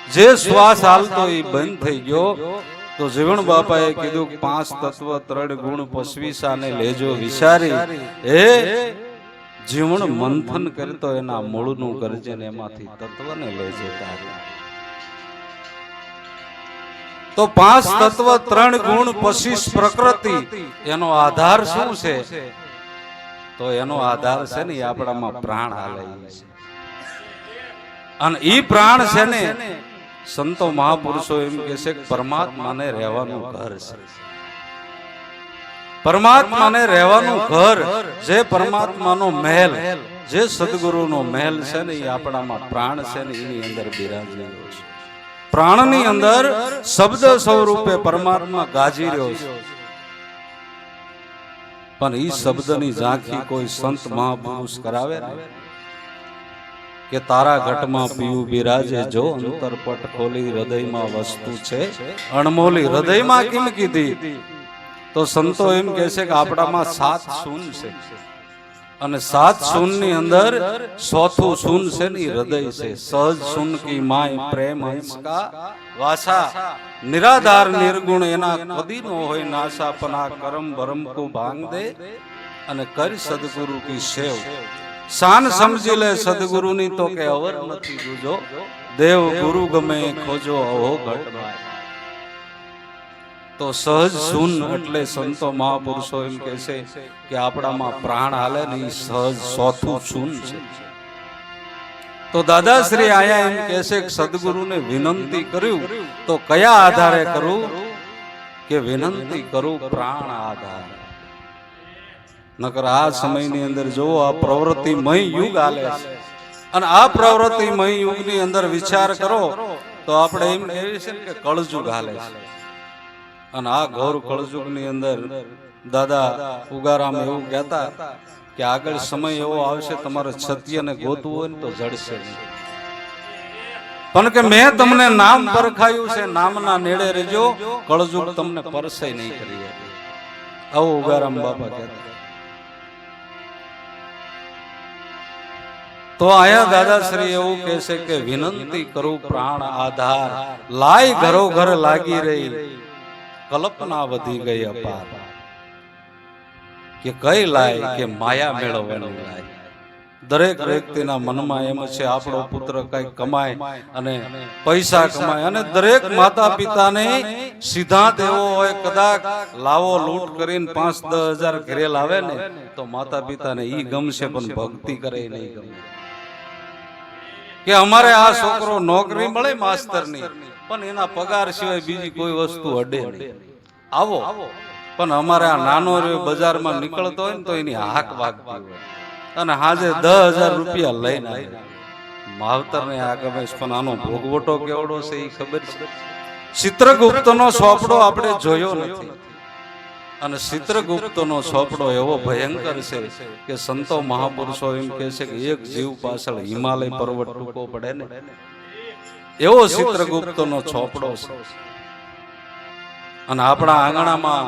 જે શ્વાસ હાલતો એ બંધ થઈ ગયો તો જીવણ બાપાએ કીધું 5 તત્વ 3 ગુણ પસવીસાને લેજો વિચારી એ જીવણ મંથન કરતો એના મૂળનું કરજે ને એમાંથી તત્વને લેજે તારી. તો 5 તત્વ 3 ગુણ 25 પ્રકૃતિ એનો આધાર શું છે? તો એનો આધાર છે ને આપણામાં પ્રાણ હાલે છે. અને ઈ પ્રાણ છે ને સંતો મહાપુરુષો એમ કહે છે કે પરમાત્માને રહેવાનું ઘર છે. પરમાત્માને રહેવાનું ઘર, જે પરમાત્માનો મહેલ, જે સદગુરુનો મહેલ છે ને એ આપણામાં પ્રાણ છે ને એની અંદર બિરાજેલો છે. પ્રાણની અંદર શબ્દ સ્વરૂપે પરમાત્મા ગાજી રહ્યો છે. પણ ઈ શબ્દની ઝાંખી કોઈ સંત મહાપુરુષ કરાવે ને કે તારા ઘટમાં પીવું બિરાજે જો અંતરપટ ખોલી હૃદયમાં વસ્તુ છે અણમોલી. હૃદયમાં કેમ કીધી? તો સંતો એમ કહે છે કે આપણામાં 7 શૂન છે અને 7 શૂન ની અંદર ચોથું શૂન છે ને હૃદય છે. સહજ શૂન કી માય પ્રેમ હંસ કા વાસા, નિરાધાર નિર્ગુણ એના કદી નો હોય નાશા. પણ આ કરમ ભરમ કો ભાંગ દે અને કરી સદગુરુ કી સેવ. શાન સમજી લે સદગુરુની તો કે અવર નથી દૂજો, દેવ ગુરુ ગમે ખોજો અહો ઘટમાં. તો સહજ શૂન એટલે સંતો મહાપુરુષો એમ કહે છે કે આપણામાં પ્રાણ હાલે ને એ સહજ ચોથું શૂન છે. તો દાદાશ્રી આયા એમ કહે છે કે સદગુરુને વિનંતી કર્યું તો કયા આધારે કરું? કે વિનંતી કરું પ્રાણ આધાર. નકર આ સમયની અંદર જો આ પ્રવૃત્તિમય યુગ હાલે છે અને આ પ્રવૃત્તિમય યુગની અંદર વિચાર કરો તો આપણે એમ કહીએ છીએ કે કળજુગ હાલે છે. અને આ ઘોર કળજુગની અંદર દાદા ઉગારામ એવું કહેતા કે આગળ સમય એવો આવશે તમારે સત્યને ગોતવું હોય ને તો જડશે નહીં. પણ કે મેં તમને નામ પરખાયું છે, નામના નેડે રહેજો, કળજુગ તમને પરસે નહીં કરી. આવું ઉગારામ બાપા કહેતા. તો આયા દાદાશ્રી એવું કહે છે કે વિનંતી કરું પ્રાણ આધાર, લાય ઘરો ઘર લાગી રહી, કલ્પના વધી ગઈ અપાર. કે કઈ લાય? કે માયા મેળવવાની લાય. દરેક વ્યક્તિના મનમાં એમ છે આપણો પુત્ર કઈ કમાય અને પૈસા કમાય. અને દરેક માતા પિતાને સિદ્ધાંત એવો હોય કદાચ લાવો લૂંટ કરીને 5-10 હજાર ઘરે લાવે ને તો માતા પિતાને ઈ ગમશે પણ ભક્તિ કરે નહીં ગમે. કે અમારે આ છોકરો નોકરી મળે માસ્તરની પણ એના પગાર સિવાય બીજી કોઈ વસ્તુ અડે નહીં. આવો પણ અમારે આ નાનો બજારમાં નીકળતો હોય ને તો એની હાક વાગતી હોય અને હાજે 10,000 રૂપિયા લઈને આવે. માવતરને આ ગમે પણ આનો ભોગવટો કેવડો છે એ ખબર છે. ચિત્રગુપ્તનો ચોપડો આપણે જોયો નથી અને ચિત્રગુપ્તનો ચોપડો એવો ભયંકર છે કે સંતો મહાપુરુષો એમ કહે છે કે એક જીવ પાછળ હિમાલય પર્વત ટૂંકો પડે ને એવો ચિત્રગુપ્તનો ચોપડો છે. અને આપણા આંગણામાં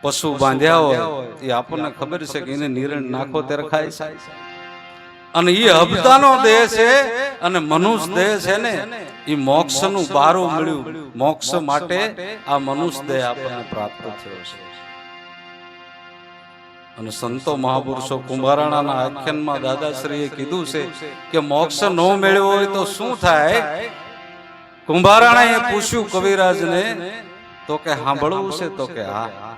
પશુ બાંધ્યા હોય એ આપણને ખબર છે કે એને નિરણ નાખો ત્યારે ખાય છે. અને એ હબતાનો દેહ છે અને મનુષ્ય દેહ છે ને એ મોક્ષનું બારું મળ્યું. મોક્ષ માટે આ મનુષ્ય દેહ આપણને પ્રાપ્ત થયો છે. અને સંતો મહાપુરુષો કુંભારાણાના આખ્યાનમાં દાદાશ્રીએ કીધું છે કે મોક્ષ ન મેળવ્યો હોય તો શું થાય? કુંભારાણાએ પૂછ્યું કવિરાજને તો કે સાંભળવું છે? તો કે હા.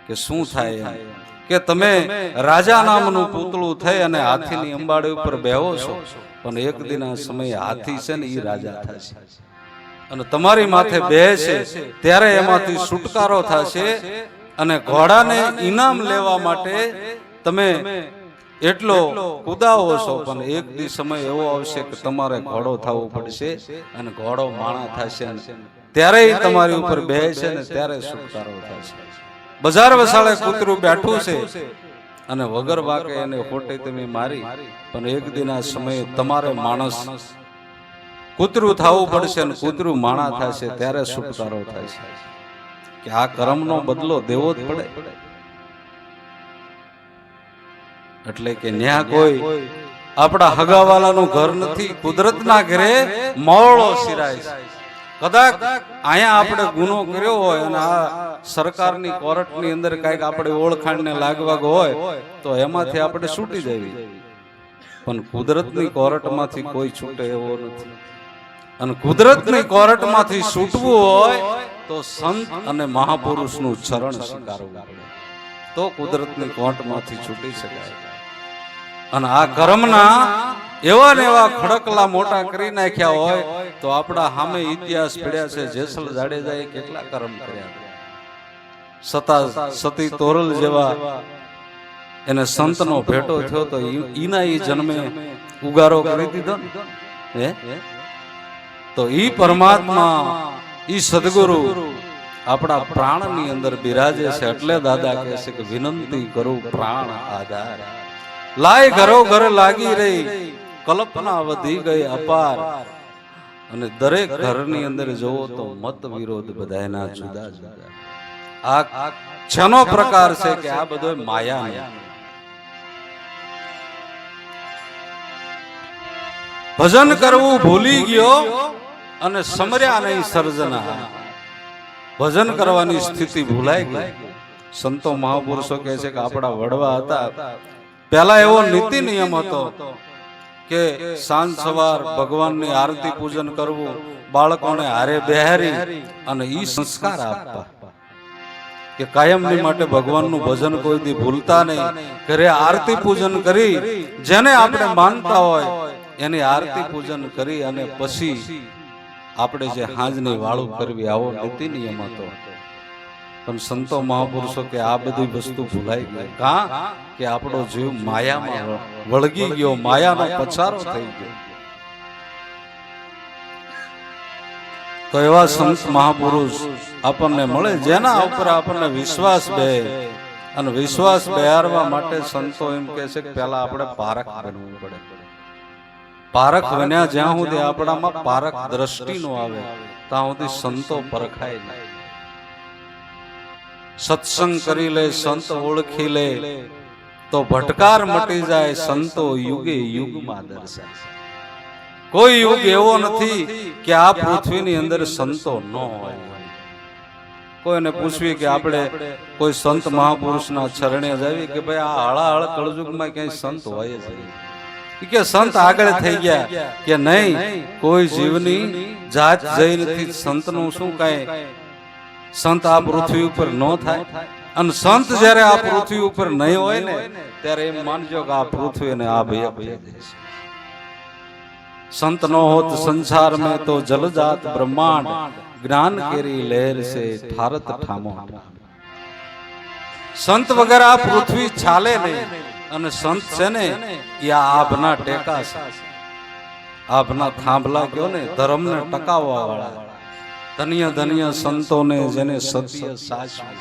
કે શું થાય? કે તમે રાજા નામનું પૂતળું થઈ અને હાથીની અંબાડી ઉપર બેહો છો પણ એક દિન આ સમયે હાથી છે ને એ રાજા થશે અને તમારી માથે બેસે ત્યારે એમાંથી છુટકારો થશે અને ઘોડાને ઇનામ લેવા માટે તમે એટલો કુદાવો છો પણ એક દી સમય એવો આવશે કે તમારે ઘોડો થવો પડશે અને ઘોડો માણા થશે ત્યારે તમારી ઉપર બેસે ને ત્યારે છુટકારો થશે. બજાર વસાળે કૂતરું બેઠું છે અને વગર વાકે એને ખોટે તમે મારી પણ એક દિન આ સમયે તમારે માણસ કૂતરું થવું પડશે અને કૂતરું માણા થશે ત્યારે છુટકારો થશે. કે આ કર્મનો બદલો દેવો જ પડે. એટલે કે ન્યા કોઈ આપણા હગાવાલાનું ઘર નથી, કુદરતના ઘરે મોળો સિરાય છે. કદાચ અહીંયા આપણે ગુનો કર્યો હોય અને આ સરકારની કોર્ટની અંદર કઈક આપણે ઓળખાણને લાગવાગ હોય તો એમાંથી આપણે છૂટી જવી, પણ કુદરતની કોર્ટમાંથી કોઈ છૂટે એવો નથી. અને કુદરતની કોર્ટમાંથી છૂટવું હોય તો સંત અને મહાપુરુષનું ચરણ સ્વીકારવું પડે, તો કુદરતની કોર્ટમાંથી છૂટી શકાય. અને આ કર્મના એવા ને એવા ખડકલા મોટા કરી નાખ્યા હોય તો આપણા સામે ઇતિહાસ પડ્યા છે. જેસલ જાડેજાએ કેટલા કર્મ કર્યા, સતી તોરલ જેવા એને સંતનો ભેટો થયો તો ઈના ઈ જન્મે ઉગારો કરી દીધો ને. તો ઈ પરમાત્મા, ઈ સદગુરુ આપણા પ્રાણની અંદર બિરાજે છે. એટલે દાદા કહે છે કે વિનંતી કરું પ્રાણ આધાર, લાય ઘરો ઘર લાગી રહી, કલ્પના વધી ગઈ અપાર. અને દરેક ઘરની અંદર જોવો તો મત વિરોધ બધાના જુદા જુદા. આ છનો પ્રકાર છે કે આ બધો માયા. ભજન કરવું ભૂલી ગયો અને સમર્યા નહીં સર્જના. ભજન કરવાની સ્થિતિ ભૂલાઈ ગઈ. સંતો મહાપુરુષો કહે છે કે આપણા વડવા હતા, પહેલા એવો નીતિ નિયમ હતો કે સાંજ સવાર ભગવાનની આરતી પૂજન કરવું, બાળકોને હારે બેહારી અને ઈ સંસ્કાર આપવા કે કાયમની માટે ભગવાનનું ભજન કોઈ દી ભૂલતા નહીં. ઘરે આરતી પૂજન કરી, જેને આપણે માનતા હોય એની આરતી પૂજન કરી અને પછી આપણે જે હાંજની વાળું કરવી, આવો નીતિ નિયમ હતો. પણ સંતો મહાપુરુષો કે આ બધી વસ્તુ ભૂલાઈ ગઈ. કા કે આપણો જીવ માયામાં વળગી ગયો, માયાનો પછારો થઈ ગયો. તો એવા સંત મહાપુરુષ આપણને મળે જેના ઉપર આપણને વિશ્વાસ બે. અને વિશ્વાસ બેહારવા માટે સંતો એમ કહે છે કે પહેલા આપણે પારખ બનવું પડે. પારખ બન્યા જ્યાં સુધી આપણામાં પારખ દ્રષ્ટિ નો આવે ત્યાં સુધી સંતો પરખાય નહીં. સત્સંગ કરી લે, સંત ઓળખી લે તો ભટકાર મટી જાય. સંતો યુગે યુગમાં દર્શાય. કોઈ યુગ એવો નથી કે આ પૃથ્વીની અંદર સંતો ન હોય. કોઈને પૂછવી કે આપણે કોઈ સંત મહાપુરુષના ચરણે જાવી કે ભાઈ આ હળાહળ કળજુગમાં ક્યાંય સંત હોય જ નહીં. કે સંત આગળ થઈ ગયા કે નહીં, કોઈ જીવની જાત જઈ નથી. સંતનું શું કાંઈ સંત આ પૃથ્વી ઉપર ન થાય. અને સંત જ્યારે આ પૃથ્વી ઉપર નહીં હોય ને ત્યારે એમ માનજો કે આ પૃથ્વી ને આ ભય સંત નો હોત સંસાર में तो जल जात ब्रह्मांड, ज्ञान केरी लहर से ठारत ठामो. સંત વગર આ પૃથ્વી ચાલે નહીં. અને સંત છે ને એ આભના ટેકા છે, આભના થાંભલા કયો ને, ધર્મને ટકાવવા વાળા. ધન્ય ધન્ય સંતોને જેને સત્ય સાચવ્યું,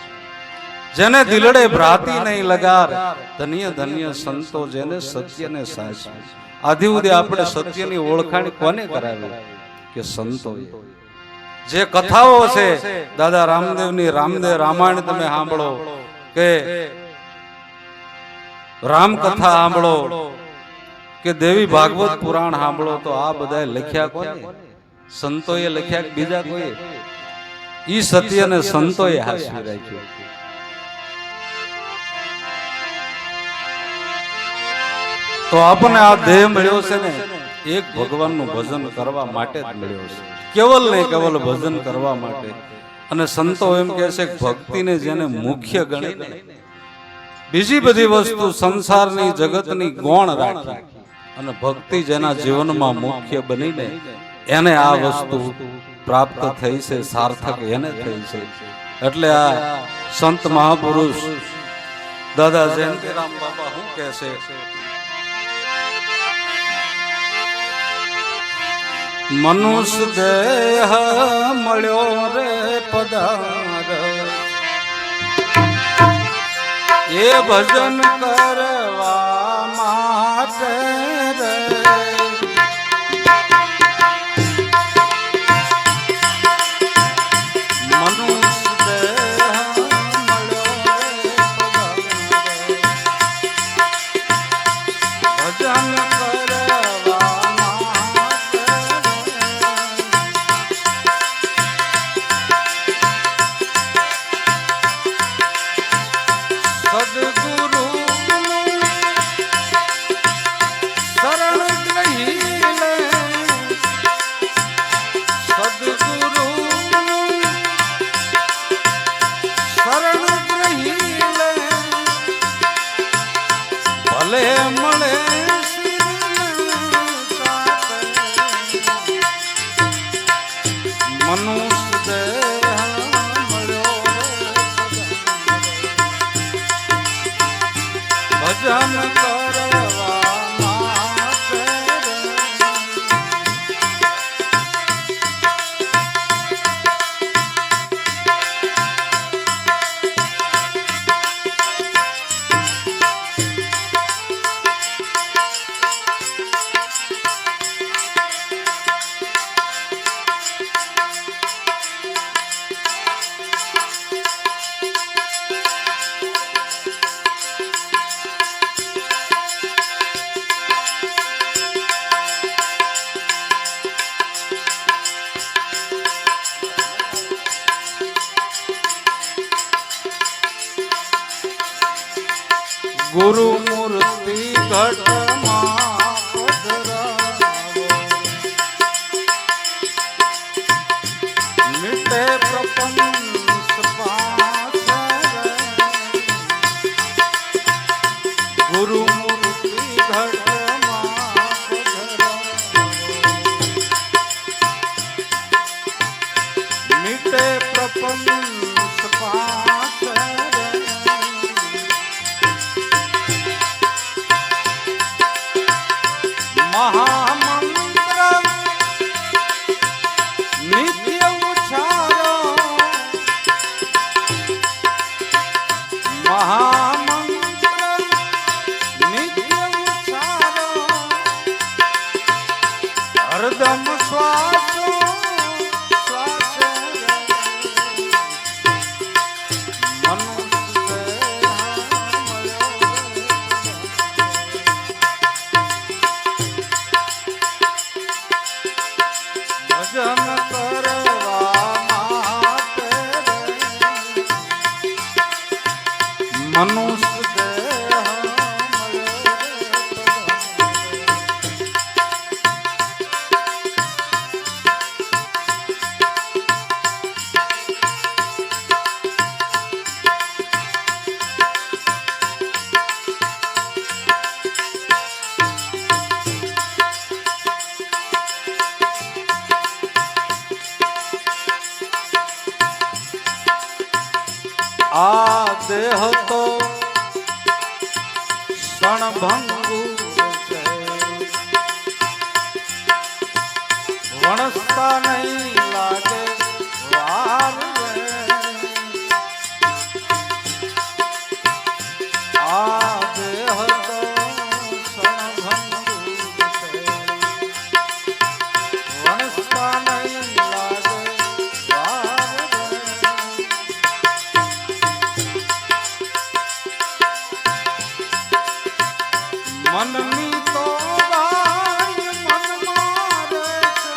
જેને દિલડે ભ્રાતી નહીં લગાર. ધન્ય ધન્ય સંતો જેને સત્યને સાચવ્યું. આદિ ઉદે આપણે સત્યની ઓળખાણ કોને કરાવી કે સંતો. જે કથાઓ છે દાદા રામદેવની, રામદેવ રામાયણ તમે સાંભળો કે રામકથા સાંભળો કે દેવી ભાગવત પુરાણ સાંભળો, તો આ બધા લખ્યા કોને? સંતોએ લખ્યા કે બીજા કોઈ? ઈ સત્યને સંતોએ હાંસવી રાખ્યું. તો આપણને આ દેહ મળ્યો છે ને એક ભગવાનનું ભજન કરવા માટે જ મળ્યો છે, કેવલ નહીં કેવલ ભજન કરવા માટે. અને સંતો એમ કહે છે કે ભક્તિને જેને મુખ્ય ગણીને બીજી બધી વસ્તુ સંસારની જગતની ગૌણ રાખી અને ભક્તિ જેના જીવનમાં મુખ્ય બનીને એને આ વસ્તુ પ્રાપ્ત થઈ છે, સાર્થક એને થઈ છે. એટલે આ સંત મહાપુરુષ દાદા જયંતિરામ બાબા શું કહે છે? મનુષ્ય દેહ મળ્યો રે પધાર, એ ભજન કરવા માટે રે. મનુષ્ય દેહ મળ્યો રે પધાર, ભજન કરવા ગુરુ મૂર્તિ ઘટમાં પધરાવો, મીટે પ્રપંચ પાછળ, ગુરુ મૂર્તિ ઘટમાં પધરાવો, મીટે પ્રપંચ પાછળ, મહામંત્ર નિત્ય ઉચ્ચારો, મહામંત્ર નિત્ય ઉચ્ચારો, હરદમ શ્વાસો શ્વાસ ભજન કરવા માટે મનુષ્ય દેહ આ દેહ તો ક્ષણભંગુ છે, વણસતા નહીં લાગે વાર રે, આ દેહ તો ક્ષણભંગુ છે, વણસતા નહીં લાગે વાર રે, મનની તો ગાય મન મારે છે,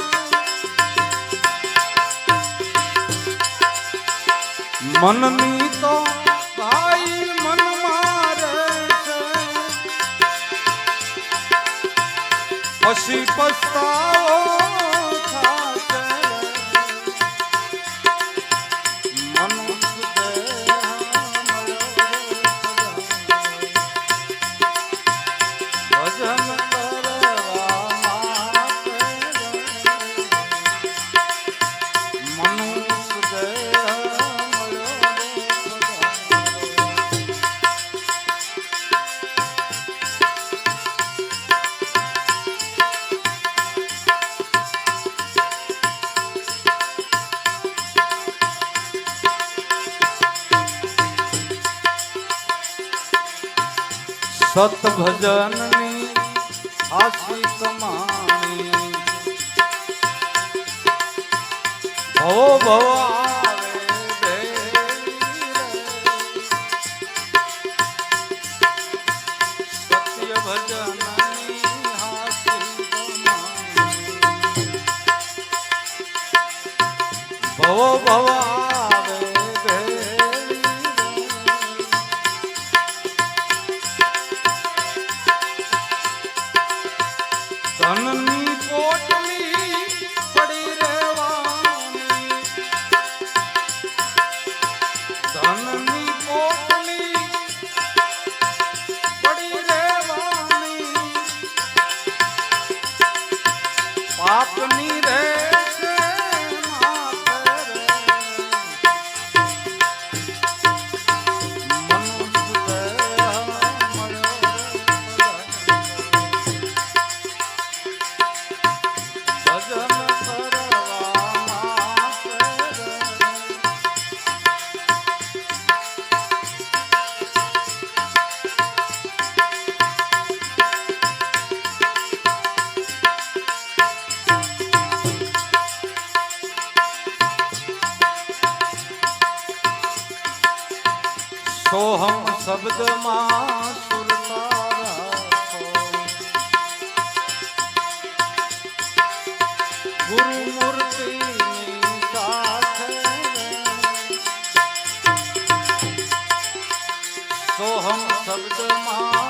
મનની તો ગાય મન મારે છે, પછી પસ્તાવો થાશે, મનુષ્ય ભજન કરવા માટે મનુષ્ય દેહ મળ્યો. સત ભજનની હાસી કમાણી, ભવો ભવ આવે સત્ય ભજનની હાસી કમાણી, ભવો ભવ આવે ધનની પોટલી પડી રહેવાની, ધનની પોટલી પડી રહેવાની, પાપની રહેશે માથે રે, મનુષ્ય દેહ મળ્યો ભજન કરવા માટે. સોહમ શબ્દમાં સુરતા રાખો, ગુરુ મૂર્તિની સાથે સોહમ અહમ શબ્દમાં